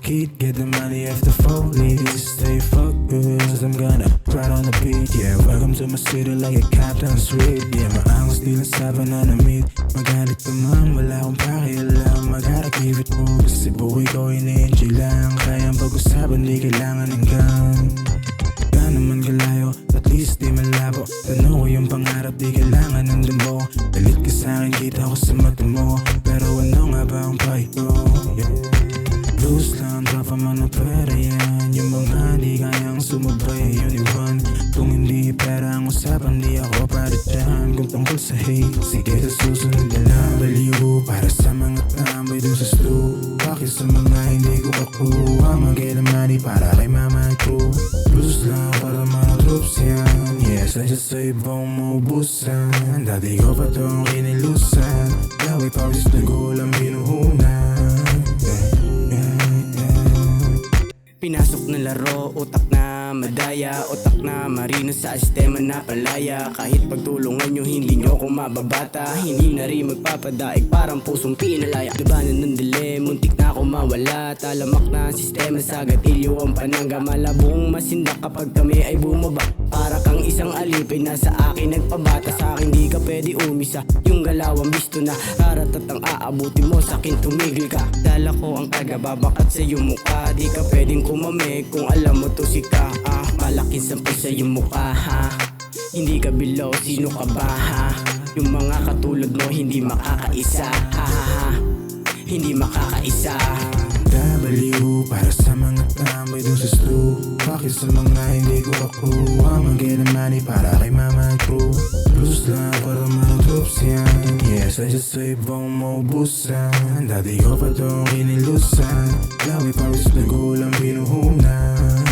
kid, get the money off the police. Stay focused, I'm gonna ride on the beat. Yeah, welcome to my city like a captain sweet. Yeah, maangos di lang saban na na-meet. Magalit ka man, wala akong pakialam. I gotta give it mo, kasi buhay ko ini-enjoy lang. Kaya ang pag-usapan, di kailangan ng gun. Ka naman kalayo, at least di malabo. Tanong ko yung pangarap, di kailangan ng damo. Galit ka sa'kin, kita ko sa mata mo. Pero ano nga ba ang pahay ko? Yeah. Blues lang, drop ang mga pera yan. Yung mga di kayang sumabay, yun iwan. Kung hindi pera ang usapan, di ako para dyan. Kung tungkol sa hate, sige sa susunod na lang. Baliw para sa mga tambay dun sa stew. Bakit sa mga hindi ko kakuha? Mag-get the money para kay mama at crew. Blues lang para mga troops yan. Yes, I just sa ibang maubusan. Dati ko pa itong kinilusan. Laway pawis na gulang binuhunan. Pinasok na laro, utak na madaya, utak na marino sa sistema na palaya. Kahit pagtulungan nyo, hindi nyo ko mababata. Hindi na rin magpapadaig, parang pusong pinalaya. Labanan ng dilim, muntik na ako mawala. Talamak na ang sistema sa gatilyo ang panangga. Malabong masindak kapag kami ay bumaba. Para kang isang alipin na sa akin nagpabata. Sa akin di ka pwede umisa, yung galawang bisto na haratat ang aabuti mo, sa akin tumigil ka. Dala ko ang tagababakat sa iyong mukha. Di ka pwedeng kumamig kung alam mo to si ka. Malaking sampo sa iyong mukha ha. Hindi ka below, sino ka ba ha? Yung mga katulad mo hindi makakaisa ha ha ha. Hindi makakaisa. W para sa mga tambay dun sa stew. Bakit sa mga hindi ko kakuha? Mag-get the money para kay mama at crew. Blues lang para mga troops yan. Yes, I just sa ibang maubusan. Dati ko pa itong kinilusan. Laway pawis na gulang binuhunan.